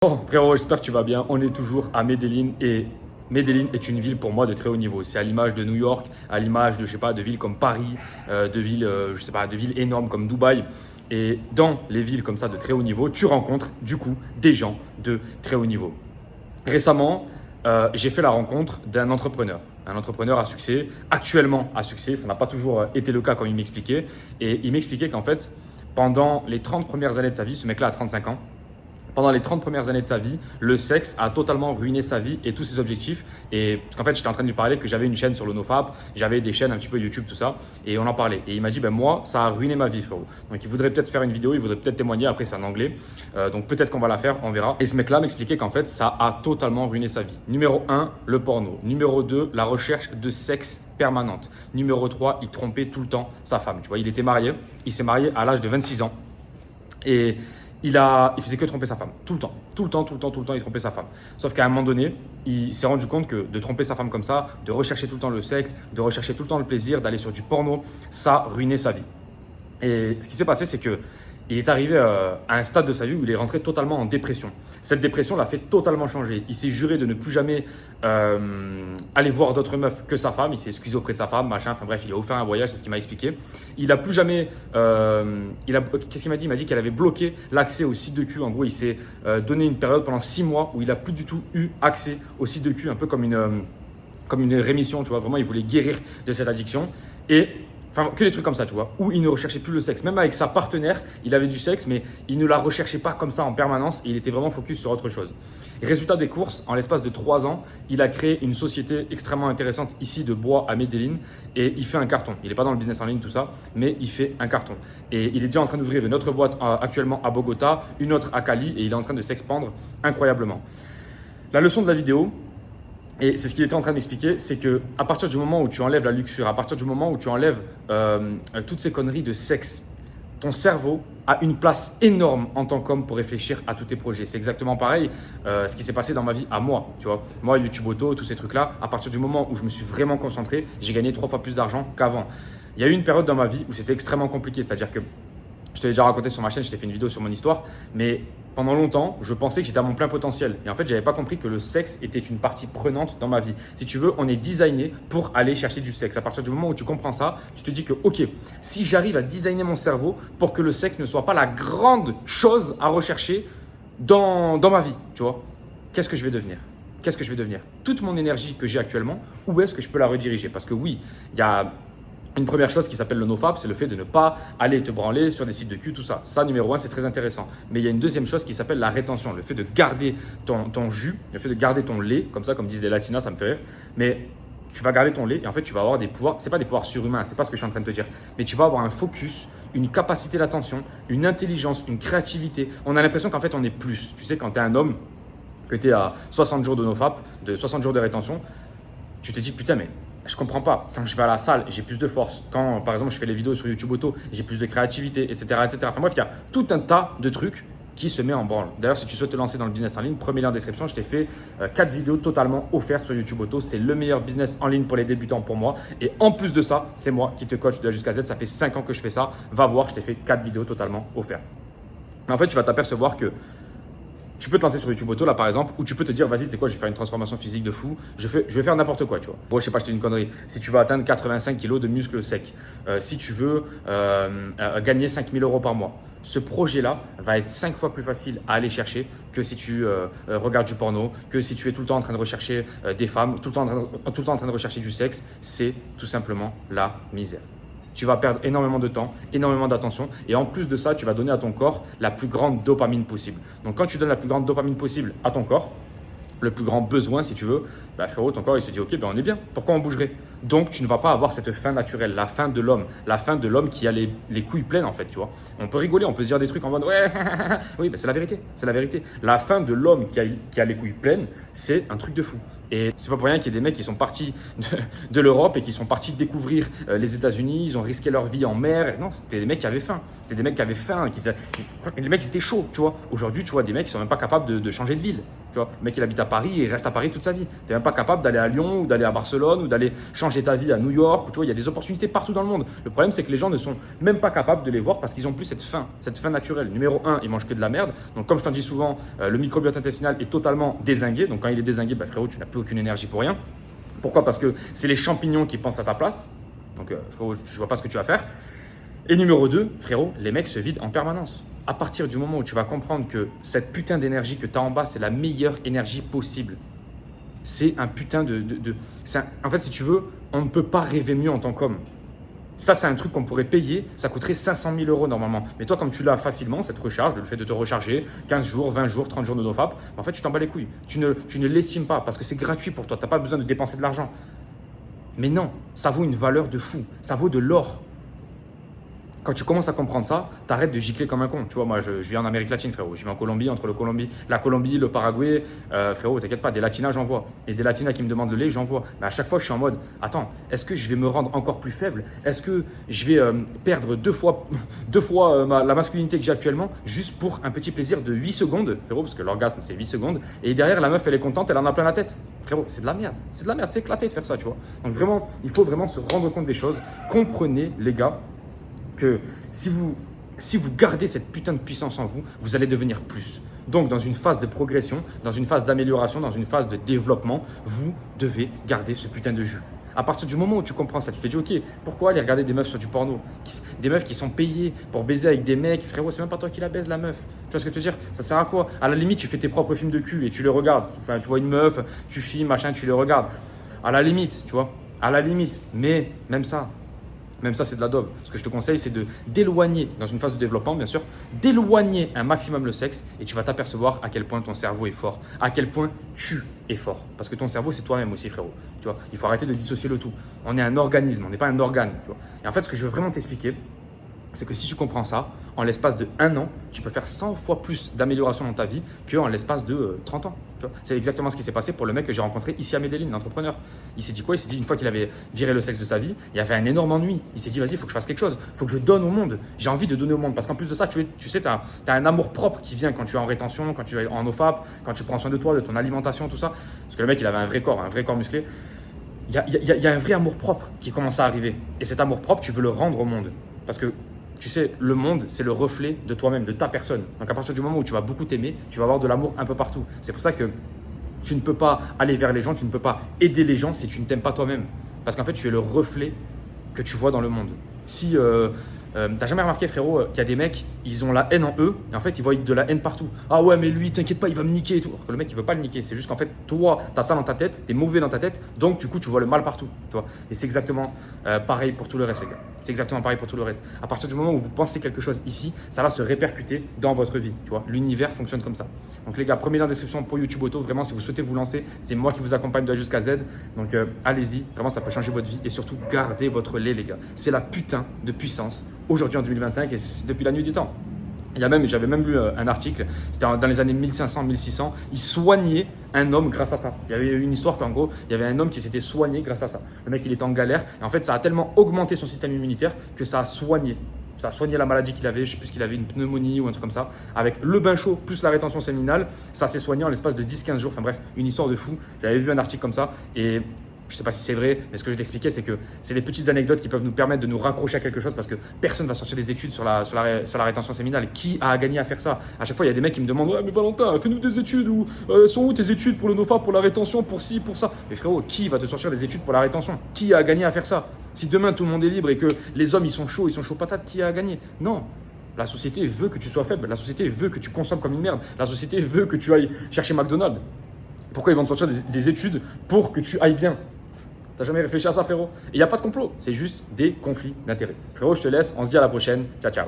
Bon, frérot, j'espère que tu vas bien. On est toujours à Medellín et Medellín est une ville pour moi de très haut niveau. C'est à l'image de New York, à l'image de, je sais pas, de villes comme Paris, de villes, je sais pas, de villes énormes comme Dubaï. Et dans les villes comme ça de très haut niveau, tu rencontres du coup des gens de très haut niveau. Récemment, j'ai fait la rencontre d'un entrepreneur. Un entrepreneur à succès, actuellement à succès. Ça n'a pas toujours été le cas comme il m'expliquait. Et il m'expliquait qu'en fait, pendant les 30 premières années de sa vie, ce mec-là a 35 ans, pendant les 30 premières années de sa vie, le sexe a totalement ruiné sa vie et tous ses objectifs. Et parce qu'en fait, j'étais en train de lui parler que j'avais une chaîne sur le NoFap, j'avais des chaînes un petit peu YouTube, tout ça, et on en parlait. Et il m'a dit, ben moi, ça a ruiné ma vie, frérot. Donc il voudrait peut-être faire une vidéo, il voudrait peut-être témoigner, après c'est en anglais. Donc peut-être qu'on va la faire, on verra. Et ce mec-là m'expliquait qu'en fait, ça a totalement ruiné sa vie. Numéro 1, le porno. Numéro 2, la recherche de sexe permanente. Numéro 3, il trompait tout le temps sa femme. Tu vois, il était marié, il s'est marié à l'âge de 26 ans. Et il faisait que tromper sa femme, tout le temps, il trompait sa femme. Sauf qu'à un moment donné, il s'est rendu compte que de tromper sa femme comme ça, de rechercher tout le temps le sexe, de rechercher tout le temps le plaisir, d'aller sur du porno, ça ruinait sa vie. Et ce qui s'est passé, c'est que il est arrivé à un stade de sa vie où il est rentré totalement en dépression. Cette dépression l'a fait totalement changer. Il s'est juré de ne plus jamais aller voir d'autres meufs que sa femme. Il s'est excusé auprès de sa femme, machin. Enfin bref, il a offert un voyage, c'est ce qu'il m'a expliqué. Il a plus jamais. Qu'est-ce qu'il m'a dit? Il m'a dit qu'elle avait bloqué l'accès au site de cul. En gros, il s'est donné une période pendant 6 mois où il n'a plus du tout eu accès au site de cul, un peu comme une rémission, tu vois. Vraiment, il voulait guérir de cette addiction. Et enfin, que des trucs comme ça, tu vois, où il ne recherchait plus le sexe. Même avec sa partenaire, il avait du sexe, mais il ne la recherchait pas comme ça en permanence et il était vraiment focus sur autre chose. Résultat des courses, en l'espace de 3 ans, il a créé une société extrêmement intéressante ici de bois à Medellín et il fait un carton. Il n'est pas dans le business en ligne, tout ça, mais il fait un carton. Et il est déjà en train d'ouvrir une autre boîte actuellement à Bogota, une autre à Cali et il est en train de s'expandre incroyablement. La leçon de la vidéo, et c'est ce qu'il était en train d'expliquer, c'est que à partir du moment où tu enlèves la luxure, à partir du moment où tu enlèves toutes ces conneries de sexe, ton cerveau a une place énorme en tant qu'homme pour réfléchir à tous tes projets. C'est exactement pareil ce qui s'est passé dans ma vie à moi, tu vois. Moi, YouTube Auto, tous ces trucs-là, à partir du moment où je me suis vraiment concentré, j'ai gagné 3 fois plus d'argent qu'avant. Il y a eu une période dans ma vie où c'était extrêmement compliqué, c'est-à-dire que je te l'ai déjà raconté sur ma chaîne, je t'ai fait une vidéo sur mon histoire, mais pendant longtemps, je pensais que j'étais à mon plein potentiel. Et en fait, je n'avais pas compris que le sexe était une partie prenante dans ma vie. Si tu veux, on est designé pour aller chercher du sexe. À partir du moment où tu comprends ça, tu te dis que, ok, si j'arrive à designer mon cerveau pour que le sexe ne soit pas la grande chose à rechercher dans ma vie, tu vois, qu'est-ce que je vais devenir? Qu'est-ce que je vais devenir? Toute mon énergie que j'ai actuellement, où est-ce que je peux la rediriger? Parce que oui, il y a une première chose qui s'appelle le NoFap, c'est le fait de ne pas aller te branler sur des sites de cul, tout ça. Ça, numéro 1, c'est très intéressant. Mais il y a une deuxième chose qui s'appelle la rétention, le fait de garder ton jus, le fait de garder ton lait, comme ça, comme disent les latinas, ça me fait rire. Mais tu vas garder ton lait et en fait, tu vas avoir des pouvoirs, c'est pas des pouvoirs surhumains, c'est pas ce que je suis en train de te dire, mais tu vas avoir un focus, une capacité d'attention, une intelligence, une créativité. On a l'impression qu'en fait, on est plus. Tu sais, quand tu es un homme, que tu es à 60 jours de NoFap, de 60 jours de rétention, tu te dis putain, mais je comprends pas. Quand je vais à la salle, j'ai plus de force. Quand, par exemple, je fais les vidéos sur YouTube Auto, j'ai plus de créativité, etc., etc. Enfin bref, il y a tout un tas de trucs qui se met en branle. D'ailleurs, si tu souhaites te lancer dans le business en ligne, premier lien en description, je t'ai fait 4 vidéos totalement offertes sur YouTube Auto. C'est le meilleur business en ligne pour les débutants pour moi. Et en plus de ça, c'est moi qui te coach de A jusqu'à Z. Ça fait 5 ans que je fais ça. Va voir, je t'ai fait 4 vidéos totalement offertes. Mais en fait, tu vas t'apercevoir que tu peux te lancer sur YouTube Auto là par exemple, où tu peux te dire vas-y, tu sais quoi, je vais faire une transformation physique de fou, je vais faire n'importe quoi, tu vois. Bon, je sais pas, je te dis une connerie. Si tu veux atteindre 85 kilos de muscles secs, si tu veux gagner 5 000 euros par mois, ce projet-là va être 5 fois plus facile à aller chercher que si tu regardes du porno, que si tu es tout le temps en train de rechercher des femmes, tout le temps en train de rechercher du sexe. C'est tout simplement la misère. Tu vas perdre énormément de temps, énormément d'attention et en plus de ça, tu vas donner à ton corps la plus grande dopamine possible. Donc quand tu donnes la plus grande dopamine possible à ton corps, le plus grand besoin si tu veux, bah frérot, ton corps il se dit ok, ben on est bien, pourquoi on bougerait? Donc tu ne vas pas avoir cette faim naturelle, la faim de l'homme qui a les couilles pleines en fait, tu vois. On peut rigoler, on peut se dire des trucs en mode ouais, oui, ben c'est la vérité, c'est la vérité. La faim de l'homme qui a les couilles pleines, c'est un truc de fou. Et c'est pas pour rien qu'il y ait des mecs qui sont partis de l'Europe et qui sont partis découvrir les États-Unis, ils ont risqué leur vie en mer. Non, c'était des mecs qui avaient faim. C'était des mecs qui avaient faim. Les mecs, c'était chaud, tu vois. Aujourd'hui, tu vois des mecs qui sont même pas capables de changer de ville. Tu vois, le mec, il habite à Paris et il reste à Paris toute sa vie. Tu n'es même pas capable d'aller à Lyon ou d'aller à Barcelone ou d'aller changer ta vie à New York. Tu vois, il y a des opportunités partout dans le monde. Le problème, c'est que les gens ne sont même pas capables de les voir parce qu'ils n'ont plus cette faim naturelle. Numéro 1, ils mangent que de la merde. Donc, comme je t'en dis souvent, le microbiote intestinal est totalement dézingué. Donc, quand il est dézingué, bah, frérot, tu n'as plus aucune énergie pour rien. Pourquoi? Parce que c'est les champignons qui pensent à ta place. Donc, frérot, je ne vois pas ce que tu vas faire. Et numéro 2, frérot, les mecs se vident en permanence. À partir du moment où tu vas comprendre que cette putain d'énergie que tu as en bas, c'est la meilleure énergie possible. C'est un putain En fait, si tu veux, on ne peut pas rêver mieux en tant qu'homme. Ça, c'est un truc qu'on pourrait payer. Ça coûterait 500 000 euros normalement. Mais toi, comme tu l'as facilement, cette recharge, le fait de te recharger 15 jours, 20 jours, 30 jours de NoFap, en fait, tu t'en bats les couilles. Tu ne l'estimes pas parce que c'est gratuit pour toi. Tu n'as pas besoin de dépenser de l'argent. Mais non, ça vaut une valeur de fou. Ça vaut de l'or. Quand tu commences à comprendre ça, tu arrêtes de gicler comme un con. Tu vois, moi, je vis en Amérique latine, frérot. Je vis en Colombie, entre la Colombie, le Paraguay. Frérot, t'inquiète pas, des latinas, j'en vois. Et des latinas qui me demandent le lait, j'en vois. Mais à chaque fois, je suis en mode, attends, est-ce que je vais me rendre encore plus faible? Est-ce que je vais perdre deux fois la masculinité que j'ai actuellement juste pour un petit plaisir de 8 secondes, frérot, parce que l'orgasme, c'est 8 secondes. Et derrière, la meuf, elle est contente, elle en a plein la tête. Frérot, c'est de la merde. C'est de la merde, c'est éclaté de faire ça, tu vois. Donc vraiment, il faut vraiment se rendre compte des choses. Comprenez, les gars, que si vous gardez cette putain de puissance en vous, vous allez devenir plus. Donc, dans une phase de progression, dans une phase d'amélioration, dans une phase de développement, vous devez garder ce putain de jus. À partir du moment où tu comprends ça, tu te dis, ok, pourquoi aller regarder des meufs sur du porno? Des meufs qui sont payées pour baiser avec des mecs, frérot, c'est même pas toi qui la baise, la meuf. Tu vois ce que je veux dire? Ça sert à quoi? À la limite, tu fais tes propres films de cul et tu les regardes. Enfin, tu vois une meuf, tu filmes, machin, tu les regardes. À la limite, tu vois, à la limite. Mais même ça, c'est de la daube. Ce que je te conseille, c'est d'éloigner, dans une phase de développement, bien sûr, d'éloigner un maximum le sexe et tu vas t'apercevoir à quel point ton cerveau est fort, à quel point tu es fort. Parce que ton cerveau, c'est toi-même aussi, frérot. Tu vois, il faut arrêter de dissocier le tout. On est un organisme, on n'est pas un organe. Tu vois. Et en fait, ce que je veux vraiment t'expliquer, c'est que si tu comprends ça, en l'espace de 1 an, tu peux faire 100 fois plus d'amélioration dans ta vie qu'en l'espace de 30 ans. C'est exactement ce qui s'est passé pour le mec que j'ai rencontré ici à Medellín, l'entrepreneur. Il s'est dit quoi? Il s'est dit, une fois qu'il avait viré le sexe de sa vie, il y avait un énorme ennui. Il s'est dit, vas-y, il faut que je fasse quelque chose, il faut que je donne au monde. J'ai envie de donner au monde. Parce qu'en plus de ça, tu sais, tu as un amour propre qui vient quand tu es en rétention, quand tu es en OFAP, quand tu prends soin de toi, de ton alimentation, tout ça. Parce que le mec, il avait un vrai corps musclé. Il y a un vrai amour propre qui commence à arriver. Et cet amour propre, tu veux le rendre au monde. Parce que tu sais, le monde, c'est le reflet de toi-même, de ta personne. Donc, à partir du moment où tu vas beaucoup t'aimer, tu vas avoir de l'amour un peu partout. C'est pour ça que tu ne peux pas aller vers les gens, tu ne peux pas aider les gens si tu ne t'aimes pas toi-même. Parce qu'en fait, tu es le reflet que tu vois dans le monde. Si t'as jamais remarqué, frérot, qu'il y a des mecs, ils ont la haine en eux, et en fait, ils voient de la haine partout. Ah ouais, mais lui, t'inquiète pas, il va me niquer et tout. Alors que le mec, il veut pas le niquer. C'est juste qu'en fait, toi, t'as ça dans ta tête, t'es mauvais dans ta tête, donc du coup, tu vois le mal partout. Tu vois. Et c'est exactement pareil pour tout le reste, les gars. C'est exactement pareil pour tout le reste. À partir du moment où vous pensez quelque chose ici, ça va se répercuter dans votre vie. Tu vois, l'univers fonctionne comme ça. Donc les gars, premier lien en description pour YouTube Auto. Vraiment, si vous souhaitez vous lancer, c'est moi qui vous accompagne de A jusqu'à Z. Donc allez-y, vraiment, ça peut changer votre vie. Et surtout, gardez votre lait, les gars. C'est la putain de puissance aujourd'hui en 2025 et depuis la nuit des temps. J'avais même lu un article, c'était dans les années 1500-1600, ils soignaient un homme grâce à ça. Il y avait une histoire qu'en gros, il y avait un homme qui s'était soigné grâce à ça. Le mec, il était en galère et en fait, ça a tellement augmenté son système immunitaire que ça a soigné. Ça a soigné la maladie qu'il avait, je ne sais plus qu'il avait, une pneumonie ou un truc comme ça. Avec le bain chaud plus la rétention séminale, ça s'est soigné en l'espace de 10-15 jours. Enfin bref, une histoire de fou. J'avais vu un article comme ça et je ne sais pas si c'est vrai, mais ce que je vais t'expliquer, c'est que c'est des petites anecdotes qui peuvent nous permettre de nous raccrocher à quelque chose parce que personne ne va sortir des études sur la rétention séminale. Qui a gagné à faire ça? À chaque fois, il y a des mecs qui me demandent, ouais, mais Valentin, fais-nous des études ou sont où tes études pour le NoFap, pour la rétention, pour ci, pour ça? Mais frérot, qui va te sortir des études pour la rétention? Qui a gagné à faire ça? Si demain tout le monde est libre et que les hommes ils sont chauds patates, qui a gagné? Non. La société veut que tu sois faible. La société veut que tu consommes comme une merde. La société veut que tu ailles chercher McDonald's. Pourquoi ils vont te sortir des études pour que tu ailles bien? T'as jamais réfléchi à ça, frérot? Il n'y a pas de complot, c'est juste des conflits d'intérêts. Frérot, je te laisse, on se dit à la prochaine. Ciao, ciao.